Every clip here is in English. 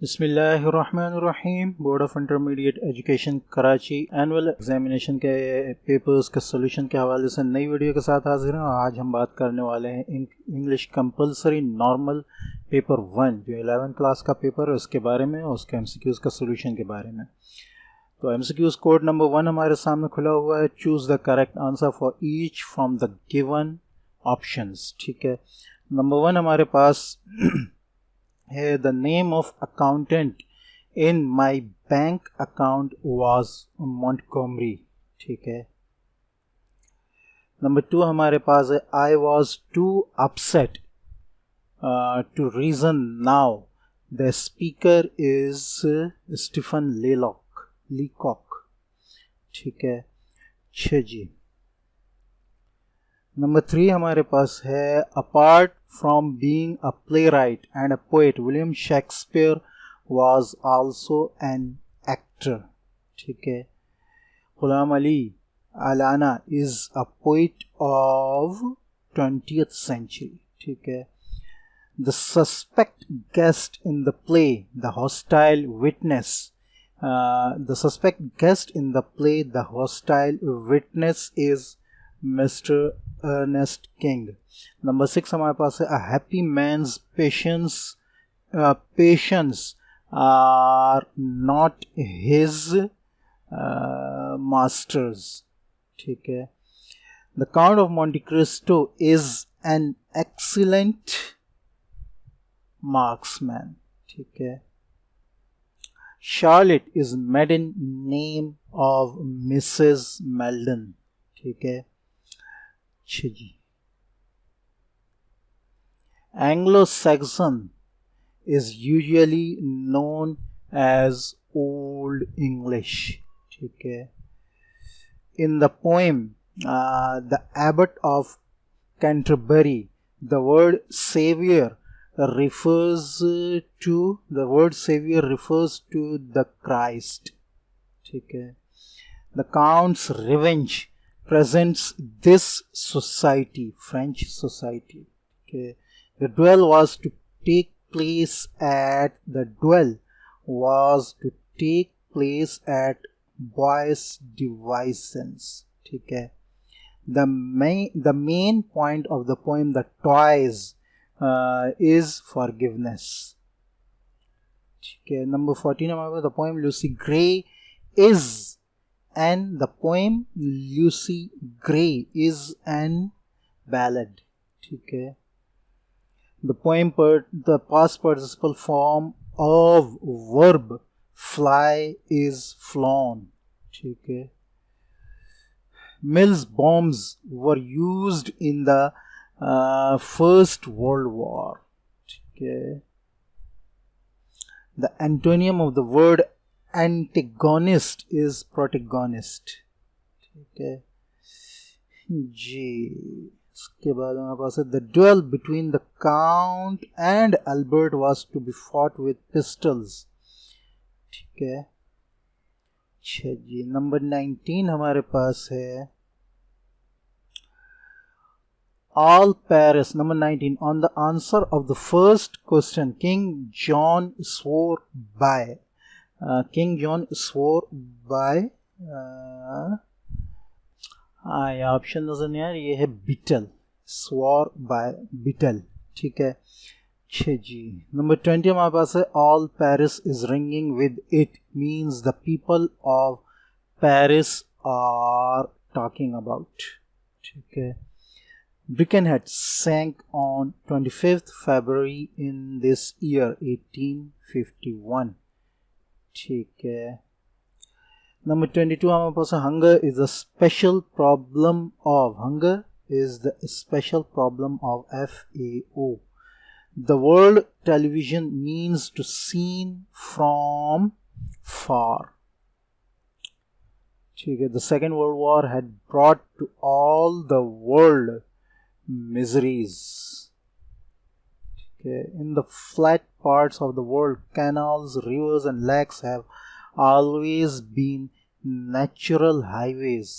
बिस्मिल्लाहिर्रहमानिर्रहीम। Board of intermediate education Karachi annual examination के papers के सोल्यूशन के हवाले से नई वीडियो के साथ हाजिर हैं। आज हम बात करने वाले हैं इंग्लिश कंपलसरी नॉर्मल पेपर 1 जो 11th क्लास का पेपर है उसके बारे में और उसके MCQs का सोल्यूशन के बारे में। तो MCQs कोड नंबर 1 हमारे सामने खुला हुआ है। Choose the correct answer for each from the given options. ठीक है, नंबर 1 हमारे पास है the name of accountant in my bank account was Montgomery। ठीक है, नंबर 2 हमारे पास है I was too upset to reason now the speaker is Stephen Leacock। ठीक है, 6 जी। नंबर 3 हमारे पास है apart from being a playwright and a poet William Shakespeare was also an actor. ठीक है, Ghulam Ali Allana is a poet of 20th century। ठीक है, the suspect guest in the play the hostile witness the hostile witness is Mr. Ernest King। Number 6 हमारे पास है a happy man's patience are not his masters। ठीक है, the Count of Monte Cristo is an excellent marksman। ठीक है, Charlotte is maiden name of Mrs. Meldon। ठीक है, जी। Anglo-Saxon is usually known as Old English। ठीक है, in the poem The Abbot of Canterbury the word savior refers to the Christ। ठीक है, the Count's revenge presents this society, French society। Okay, the duel was to take place at Bois Divisons। ठीक है, the main point of the poem the toys is forgiveness। ठीक है, number 14 हमारे पास the poem Lucy Gray is and the poem Lucy Gray is an ballad। ठीक है, the past participle form of verb fly is flown। ठीक है, Mills bombs were used in the First World War। ठीक है, the antonym of the word antagonist is protagonist। ठीक है जी। इसके बाद हमारे पास है the duel between the Count and Albert was to be fought with pistols। ठीक है, अच्छा जी। नंबर 19 हमारे पास है all Paris। Number 19, on the answer of the first question King John swore by ये ऑप्शन नजर नहीं आ रहा, ये है बिटल, स्वॉर बाय बिटल। ठीक है, 6 जी। नंबर 20 हमारे पास है all Paris is ringing with it means the people of Paris are talking about. ठीक है, Birkenhead sank on 25th February in this year 1851। ठीक है, नंबर 22 हमारे पास hunger is the special problem of FAO। The world television means to seen from far। ठीक है, the Second World War had brought to all the world miseries। Okay. In the flat parts of the world, canals, rivers and lakes have always been natural highways।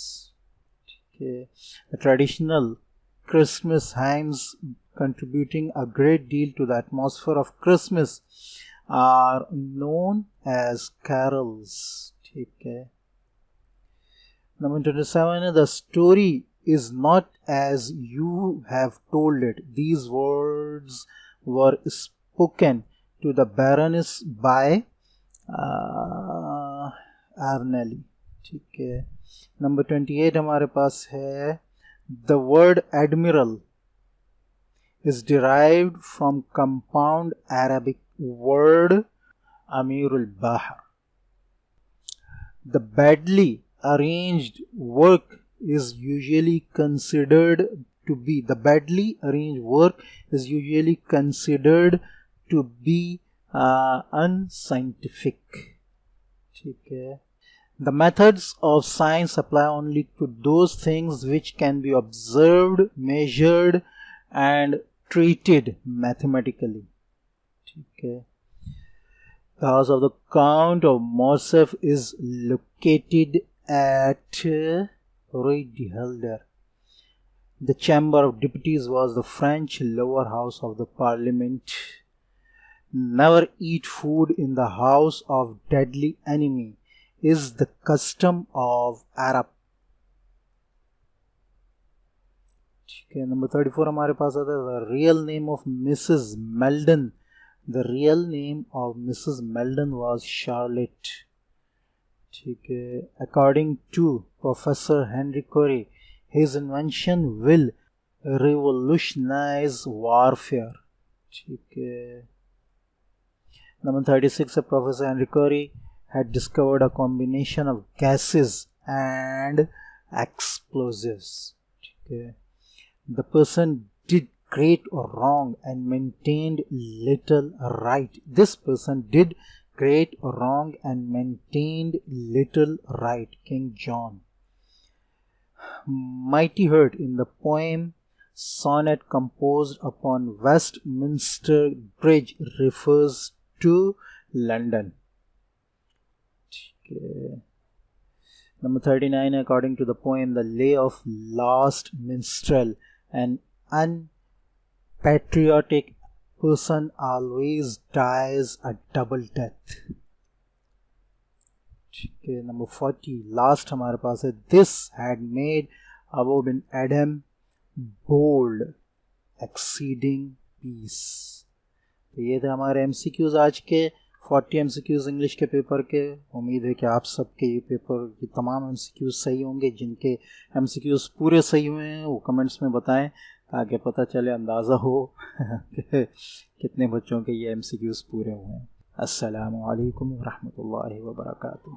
Okay. The traditional Christmas hymns contributing a great deal to the atmosphere of Christmas are known as carols. ठीक है. Number 27, the story is not as you have told it. These words were spoken to the Baroness by Arnelli. ठीक है. Number 28 हमारे पास है, the word admiral is derived from compound Arabic word Amirul Bahr. The badly arranged work is usually considered to be unscientific. ठीक है. The methods of science apply only to those things which can be observed, measured, and treated mathematically. ठीक है. The house of the Count of Morcerf is located at Rue-de-Helder. The Chamber of Deputies was the French lower house of the Parliament. Never eat food in the house of deadly enemy is the custom of Arab. ठीक है. Number 34 हमारे पास आता है, the real name of Mrs. Meldon. The real name of Mrs. Meldon was Charlotte. ठीक है. According to Professor Henry Corey, his invention will revolutionize warfare. ठीक है. Number 36, Professor Henry Corey had discovered a combination of gases and explosives. ठीक है. The person did great or wrong and maintained little right. This person did great or wrong and maintained little right. King John. Mighty hurt in the poem sonnet composed upon Westminster Bridge refers to London. Okay. Number 39, according to the poem The Lay of Last Minstrel, an unpatriotic person always dies a double death. Okay. Number 40, last हमारे पास है, this had made Abu bin Adam bold, exceeding peace. तो ये थे हमारे MCQs आज के 40 MCQs English के पेपर के. उम्मीद है कि आप सबके ये पेपर की तमाम MCQs सही होंगे. जिनके MCQs पूरे सही हुए हैं वो कमेंट्स में बताएं ताकि पता चले, अंदाज़ा हो कि कितने बच्चों के ये MCQs पूरे हुए हैं. अस्सलामु अलैकुम व रहमतुल्लाहि व बरकातुहू.